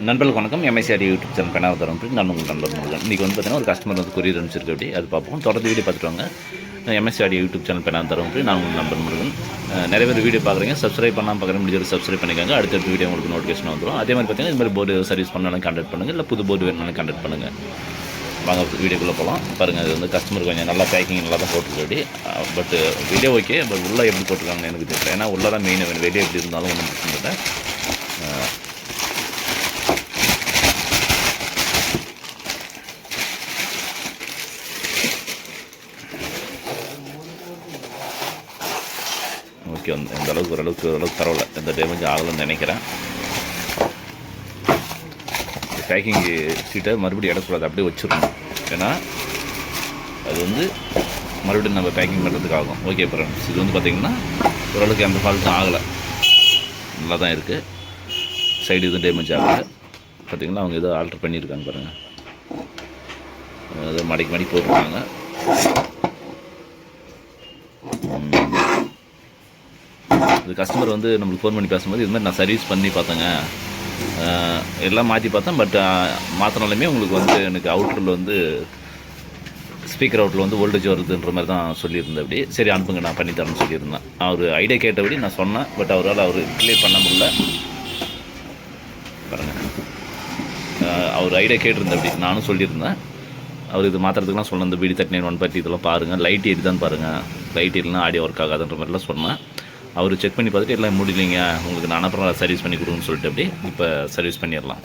நண்பர்களுக்கு வணக்கம். MICR YouTube channel பெண்ணாவது தரம் நான் உங்கள் நண்பர் முருகன். இன்றைக்கி வந்து பார்த்தீங்கன்னா ஒரு கஸ்டமர் வந்து கொரியர் அனுப்பிச்சிருக்கு. அப்படி அது பார்ப்போம். தொடர்ந்து வீடியோ பார்த்துட்டு வாங்க. எம்ஐசிஆர் யூடியூப் சேனல் பெண்ணாவது தரம் நான் உங்கள் நண்பர் முருகன். நிறைய பேர் வீடியோ பார்க்குறீங்க, சப்ஸ்கிரைப் பண்ணாமல் பார்க்குற முடிஞ்சது சப்ஸ்கிரைப் பண்ணிக்காங்க. அடுத்த வீடியோ உங்களுக்கு நோட்டிஃபிகேஷன் வந்துடும். அதே மாதிரி பார்த்தீங்கன்னா இது மாதிரி போர்டு சர்வீஸ் பண்ணாலும் கான்டாக்ட் பண்ணுங்கள், இல்லை புது போர்டு வேணும்னாலும் கான்டாக்ட் பண்ணுங்கள். வாங்க வீடியோக்குள்ளே போகலாம். பாருங்கள், அது வந்து கஸ்டமர் கொஞ்சம் நல்லா பேக்கிங் நல்லா தான் போட்டுருக்கு. அப்படி பட் வீடியோ ஓகே, பட் உள்ளே எப்படி போட்டுருக்காங்கன்னு எனக்கு தெரியல. ஏன்னா உள்ளே தான் மெயின் வேணும். வெளியே எப்படி இருந்தாலும் ஒன்றும் பிரச்சனை இல்லை. ஓகே, இந்த அளவுக்கு ஓரளவுக்கு பரவாயில்ல. எந்த டேமேஜ் ஆகலன்னு நினைக்கிறேன். பேக்கிங் சீட்டை மறுபடியும் இடக்கூடாது, அப்படியே வச்சிடணும். ஏன்னா அது வந்து மறுபடியும் நம்ம பேக்கிங் பண்ணுறதுக்கு ஆகும். ஓகே ஃப்ரெண்ட்ஸ், இது வந்து பார்த்திங்கன்னா ஓரளவுக்கு எந்த ஃபால்ட்டும் ஆகலை, நல்லா தான் இருக்குது. சைடு எதுவும் டேமேஜ் ஆகலை. பார்த்திங்கன்னா அவங்க எதோ ஆல்ட்ரு பண்ணியிருக்காங்க பாருங்கள். அதை மடக்கி போட்டிருக்காங்க. இது கஸ்டமர் வந்து நம்மளுக்கு ஃபோன் பண்ணி பேசும்போது இது மாதிரி நான் சர்வீஸ் பண்ணி பார்த்தேங்க, எல்லாம் மாற்றி பார்த்தேன். பட் மாற்றினாலுமே உங்களுக்கு வந்து எனக்கு அவுட்டரில் வந்து ஸ்பீக்கர் அவுட்டில் வந்து வோல்டேஜ் வருதுன்ற மாதிரி தான் சொல்லியிருந்தேன். அப்படி சரி அனுப்புங்க, நான் பண்ணித்தரேன்னு சொல்லியிருந்தேன். அவர் ஐடியா கேட்டபடி நான் சொன்னேன். பட் அவரால் அவர் கிளியர் பண்ண முடியல. பாருங்கள், அவர் ஐடியா கேட்டிருந்தேன். அப்படி நானும் சொல்லியிருந்தேன். அவர் இது மாற்றுறதுக்குலாம் சொன்னேன். இந்த BD39 130 இதெல்லாம் பாருங்கள், லைட் ஏறி தான் பாருங்கள், லைட் ஏறிலாம் ஆடியோ ஒர்க் ஆகாதுன்ற மாதிரிலாம் சொன்னேன். அவர் செக் பண்ணி பார்த்துட்டு எல்லாம் முடியலைங்க, உங்களுக்கு நான் அப்புறம் சர்வீஸ் பண்ணி கொடுங்கன்னு சொல்லிட்டு அப்படி இப்போ சர்வீஸ் பண்ணிடலாம்.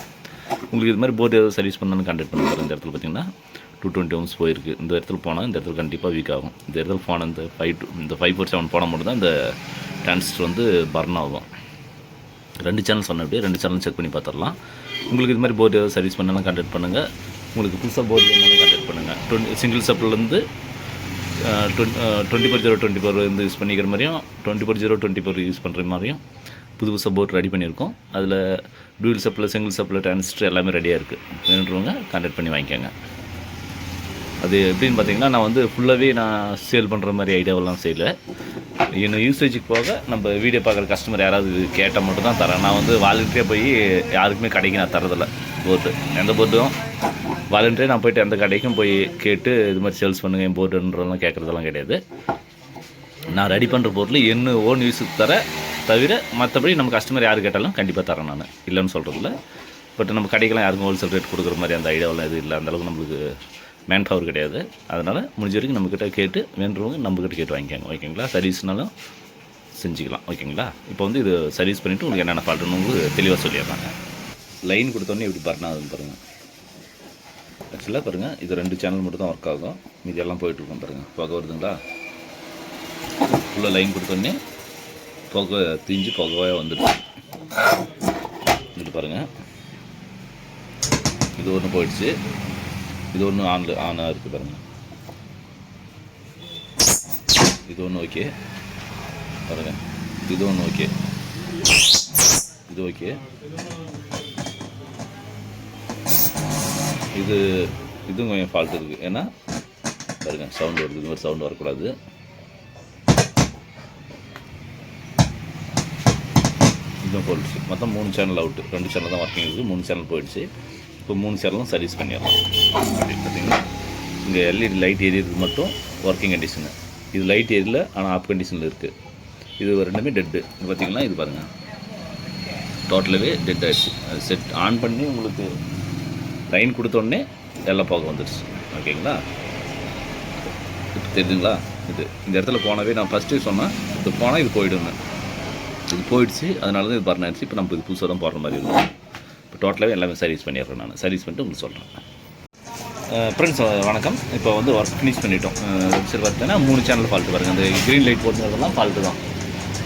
உங்களுக்கு இது மாதிரி போர்டு ஏதாவது சர்வீஸ் பண்ணணும்னு கான்டாக்ட் பண்ணுவார். இந்த இடத்துல பார்த்திங்கன்னா 220 ohms போயிருக்கு. இந்த இடத்துல போனால் இந்த இடத்துல கண்டிப்பாக வீக் ஆகும். இந்த இடத்துல போன இந்த 547 போன மட்டும் தான் இந்த டிரான்சிஸ்டர் வந்து பர்ன் ஆகும். 2 சேனல் சொன்ன அப்படியே 2 சேனல் செக் பண்ணி பார்த்துடலாம். உங்களுக்கு இது மாதிரி போர்டு ஏதாவது சர்வீஸ் பண்ணாலும் கான்டாக்ட் பண்ணுங்கள். உங்களுக்கு புதுசாக போர்டு வேணாலும் கான்டாக்ட் பண்ணுங்கள். சிங்கிள் சப்லேருந்து 24/0/24 வந்து யூஸ் பண்ணிக்கிற மாதிரியும் 24/0/24 யூஸ் பண்ணுற மாதிரியும் புதுசாக போர்ட் ரெடி பண்ணியிருக்கோம். அதில் டூயல் சப்பில், சிங்கிள் சப்பில், டிரான்சிஸ்டர் எல்லாமே ரெடியாக இருக்குது. வேணுன்றவங்க கான்டாக்ட் பண்ணி வாங்கிக்கோங்க. அது எப்படின்னு பார்த்தீங்கன்னா, நான் வந்து ஃபுல்லாகவே நான் சேல் பண்ணுற மாதிரி ஐடியாவெல்லாம் செய்யலை. இன்னும் யூசேஜுக்கு போக நம்ம வீடியோ பார்க்குற கஸ்டமர் யாராவது கேட்டால் மட்டும் தான் தரேன். நான் வந்து வாலண்டியாக போய் யாருக்குமே கடைக்கு நான் தரதில்லை. போர்டு எந்த போர்டும் வாலண்டியாக நான் போய்ட்டு எந்த கடைக்கும் போய் கேட்டு இது மாதிரி சேல்ஸ் பண்ணுங்கள் என் போர்டுன்றதெல்லாம் கேட்குறதெல்லாம் கிடையாது. நான் ரெடி பண்ணுற போர்டில் என்ன ஓன் யூஸுக்கு தவிர மற்றபடி நம்ம கஸ்டமர் யார் கேட்டாலும் கண்டிப்பாக தரேன். நான் இல்லைன்னு சொல்கிறதில்ல. பட் நம்ம கடைக்கெல்லாம் யாருக்கும் ஹோல்சேல் ரேட் கொடுக்குற மாதிரி அந்த ஐடியாவெல்லாம் எதுவும் இல்லை. அந்தளவுக்கு நம்மளுக்கு மேன் பவர் கிடையாது. அதனால் முடிஞ்ச வரைக்கும் நம்மக்கிட்ட கேட்டு வேண்டுறவங்க நம்மக்கிட்ட கேட்டு வாங்கிக்காங்க. ஓகேங்களா? சர்வீஸ்னாலும் செஞ்சுக்கலாம். ஓகேங்களா? இப்போ வந்து இது சர்வீஸ் பண்ணிவிட்டு உங்களுக்கு என்னென்ன ஃபால்ட்டுன்னு உங்களுக்கு தெளிவாக சொல்லிடுறாங்க. லைன் கொடுத்தோன்னே எப்படி பர்ன் ஆகுதுன்னு பாருங்கள். ஆக்சுவலாக பாருங்கள், இது 2 சேனல் மட்டும் தான் ஒர்க் ஆகும். மீதி எல்லாம் போயிட்டுருக்கோம் பாருங்கள். புகை வருதுங்களா? ஃபுல்லாக லைன் கொடுத்தோன்னே புகை தீஞ்சு புகையாக வந்துடுச்சு. இது பாருங்கள், இது ஒன்று போயிடுச்சு. இது ஒன்று ஆனாக இருக்குது பாருங்கள். இது ஒன்று ஓகே பாருங்கள். இது ஒன்று ஓகே, இது ஓகே. இதுவும் கொஞ்சம் ஃபால்ட் இருக்குது. ஏன்னா பாருங்கள், சவுண்டு வருது. இது மாதிரி சவுண்டு வரக்கூடாது. இதுவும் போயிடுச்சு. மொத்தம் 3 சேனல் அவுட்டு. 2 சேனல் தான் ஒர்க்கிங் இருக்குது. 3 சேனல் போயிடுச்சு. இப்போ 3 சேனலும் சர்வீஸ் பண்ணிடலாம். அப்படி பார்த்தீங்கன்னா இங்கே LED லைட் ஏரியாவுக்கு மட்டும் ஒர்க்கிங் கண்டிஷனு. இது லைட் ஏரியல, ஆனால் ஆஃப் கண்டிஷனில் இருக்குது. இது ரெண்டுமே டெட்டு. இது பார்த்திங்கன்னா இது பாருங்கள், டோட்டலாகவே டெட் ஆகிடுச்சு. அது செட் ஆன் பண்ணி உங்களுக்கு லைன் கொடுத்தோடனே எல்லாம் போக வந்துடுச்சு. ஓகேங்களா? இப்போ தெரியுதுங்களா? இந்த இடத்துல போனவே நான் ஃபஸ்ட்டே சொன்னேன், இது போனால் இது போய்டுங்க. இது போயிடுச்சு. அதனால தான் இது பர்ன் ஆகிடுச்சு. இப்போ நம்ம இது புதுசாக தான் போடுற மாதிரி இருக்கும். இப்போ டோட்டலாகவே எல்லாமே சர்வீஸ் பண்ணிடுறேன். நான் சர்வீஸ் பண்ணிட்டு உங்களுக்கு சொல்கிறேன். ஃப்ரெண்ட்ஸ் வணக்கம். இப்போ வந்து ஒர்க் ஃபினிஷ் பண்ணிட்டோம். சரி பார்த்தீங்கன்னா 3 சேனல் ஃபால்ட்டு பாருங்கள். அந்த க்ரீன் லைட் போட்டுறதெல்லாம் ஃபால்ட்டு தான்.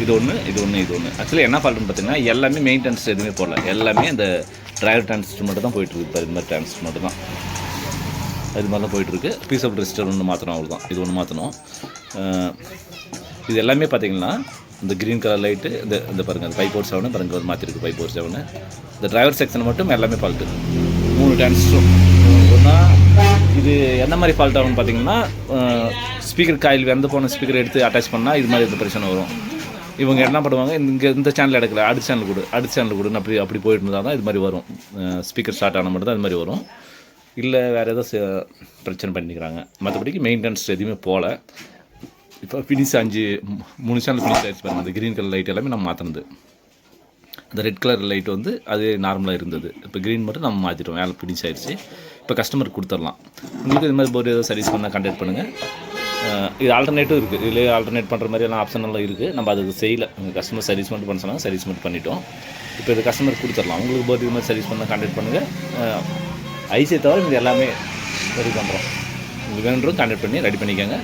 இது ஒன்று. ஆக்சுவலி என்ன ஃபால்ட்டுன்னு பார்த்தீங்கன்னா, எல்லாமே மெயின் டிரான்சிஸ்டர் எதுவுமே போடல. எல்லாமே இந்த டிரைவர் டிரான்சிஸ்டர் மட்டும் தான் போயிட்டுருக்கு. இப்போ இது மாதிரி டிரான்சிஸ்டர் மட்டும் தான் இது மாதிரி தான் போயிட்டுருக்கு. பீஸ் ஆஃப் ரெஜிஸ்டர் ஒன்று மாற்றணும், அவ்வளோ தான். இது ஒன்று மாற்றணும். இது எல்லாமே பார்த்தீங்கன்னா இந்த க்ரீன் கலர் லைட்டு, இந்த பாருங்கள், அது 547 பாருங்கள், அது மாற்றிருக்கு 547. இந்த டிரைவர் செக்ஷன் மட்டும் எல்லாமே ஃபால்ட்டு. 3 டிரான்சிஸ்டரும் ஒன்றா. இது என்ன மாதிரி ஃபால்ட் ஆகும்னு பார்த்தீங்கன்னா, ஸ்பீக்கர் காயில் வெந்து போன ஸ்பீக்கர் எடுத்து அட்டாச் பண்ணால் இது மாதிரி இந்த பிரச்சனை வரும். இவங்க என்ன பண்ணுவாங்க, இங்கே இந்த சேனல் எடுக்கல, அடுத்த சேனல் கொடுன்னு அப்படி போயிட்டு இருந்தால் தான் இது மாதிரி வரும். ஸ்பீக்கர் ஸ்டார்ட் ஆன மட்டும் தான் இது மாதிரி வரும். இல்லை வேறு ஏதோ பிரச்சனை பண்ணிக்கிறாங்க. மற்றபடிக்கு மெயின்டெனன்ஸ் எதுவுமே போகல. இப்போ ஃபினிஷ் 3 சேனல் ஃபினிஷ் ஆகிடுச்சு பாருங்கள். அந்த க்ரீன் கலர் லைட் எல்லாமே நம்ம மாற்றினது. அந்த ரெட் கலர் லைட் வந்து அது நார்மலாக இருந்தது. இப்போ க்ரீன் மட்டும் நம்ம மாற்றிட்டோம், வேலை ஃபினிஷ் ஆகிடுச்சு. இப்போ கஸ்டமருக்கு கொடுத்துடலாம். உங்களுக்கு இது மாதிரி போர்டு ஏதோ சர்வீஸ் பண்ணால் கான்டாக்ட் பண்ணுங்கள். இது ஆல்டர்னேட்டும் இருக்குது. இதிலே ஆல்டர்னேட் பண்ணுற மாதிரியெல்லாம் ஆப்ஷனெல்லாம் இருக்குது. நம்ம அது செய்யலை. கஸ்டமர் சர்வீஸ் மட்டும் பண்ண சொன்னாங்க, சர்வீஸ் மட்டும் பண்ணிட்டோம். இப்போ இது கஸ்டமருக்கு கொடுத்துடலாம். உங்களுக்கு போர்டு இது மாதிரி சர்வீஸ் பண்ணால் கான்டாக்ட் பண்ணுங்கள். ஐசியை தவிர இது எல்லாமே ரெடி பண்ணுறோம். உங்களுக்கு வேணுன்றதும் கான்டாக்ட் பண்ணி ரெடி பண்ணிக்கோங்க.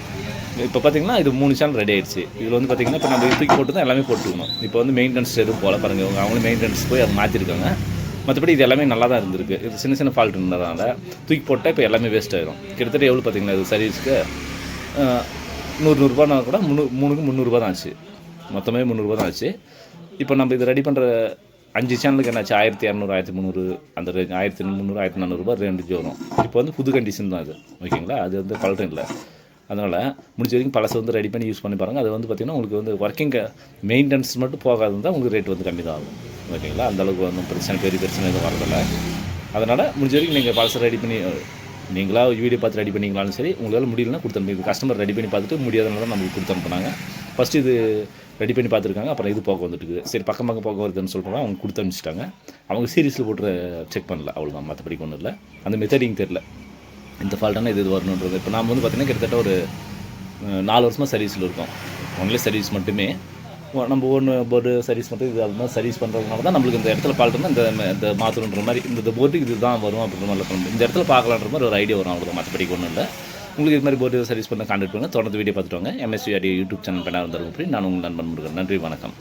இப்போ பார்த்திங்கன்னா இது 3 சேனல் ரெடி ஆகிடுச்சு. இதில் வந்து பார்த்திங்கன்னா இப்போ நம்ம தூக்கி போட்டு தான் எல்லாமே போட்டுக்கணும். இப்போ வந்து மெயின்டெனன்ஸ் எதுவும் போல பாருங்கள், அவங்களும் மெயின்டெனன்ஸ் போய் அதை மாற்றிருக்காங்க. மற்றபடி இது எல்லாமே நல்லா தான் இருந்திருக்கு. இது சின்ன ஃபால்ட் இருந்ததுனால தூக்கி போட்டால் இப்போ எல்லாமே வேஸ்ட் ஆகிடும். கிட்டத்தட்ட எவ்வளோ பார்த்திங்கன்னா இது சர்வீஸ்க்கு 100 கூட 300 தான் ஆச்சு. மொத்தமே 300 தான் ஆச்சு. இப்போ நம்ம இது ரெடி பண்ணுற 5 சேனலுக்கு என்னாச்சு 1200 1300 அந்த 1300 1400 ரேஞ்சு வரும். இப்போ வந்து புது கண்டிஷன் தான் அது. ஓகேங்களா, அது வந்து பல்ட்டும் இல்லை. அதனால் முடிஞ்ச வரைக்கும் பழசை வந்து ரெடி பண்ணி யூஸ் பண்ணி பாருங்கள். அது வந்து பார்த்திங்கன்னா உங்களுக்கு வந்து ஒர்க்கிங் மெயின்டெனன்ஸ் மட்டும் போகாது தான் உங்களுக்கு ரேட் வந்து கம்மி தான் ஆகும். ஓகேங்களா, அந்தளவுக்கு வந்து பெரிய பிரச்சனை எதுவும் வரதில்லை. அதனால் முடிஞ்ச வரைக்கும் நீங்கள் பழசை ரெடி பண்ணி நீங்களாக வீடியோ பார்த்து ரெடி பண்ணிங்களாலும் சரி, உங்களால் முடியலன்னா கொடுத்து கஸ்டமர் ரெடி பண்ணி பார்த்துட்டு முடியாதனால நமக்கு கொடுத்து அனுப்புனாங்க. ஃபஸ்ட்டு இது ரெடி பண்ணி பார்த்துருக்காங்க, அப்புறம் இது போக வந்துட்டுருக்கு. சரி பக்கம் போக வருதுன்னு சொல்லிட்டு அவங்க கொடுத்து அனுப்பிச்சிட்டாங்க. அவங்க சீரியஸில் போட்டு செக் பண்ணல, அவ்வளோதான். மற்றபடி ஒன்றும் இல்லை. அந்த மெத்தடிங் தெரில இந்த ஃபால்ட்டான இது வரணுன்றது. இப்போ நாம் வந்து பார்த்திங்கன்னா கிட்டத்தட்ட ஒரு 4 வருஷமாக சர்வீஸில் இருக்கோம். ஒன்லி சர்வீஸ் மட்டுமே. நம்ம போர்டு சர்வீஸ் மட்டும் இது அது மாதிரி சர்வீஸ் பண்ணுறதுனால தான் நம்மளுக்கு இந்த இடத்துல ஃபால்ட் இருந்தால் இந்த மாற்றணுன்ற மாதிரி இந்த போர்டுக்கு இது தான் வரும் அப்படின்ற மாதிரி இந்த இடத்துல பார்க்கலான்ற மாதிரி ஒரு ஐடியா வரும். அவ்வளோ மற்றபடி ஒன்றும் இல்லை. உங்களுக்கு இது மாதிரி போர்டு சர்வீஸ் பண்ண கான்டாக்ட் பண்ணுங்கள். தொடர்ந்து வீடியோ பார்த்துட்டு வாங்க. MSV ஆடியோ யூடியூப் சேனல் பண்ண இருந்தாலும் அப்படி நான் உங்கள் நண்பன் முருகன். நன்றி, வணக்கம்.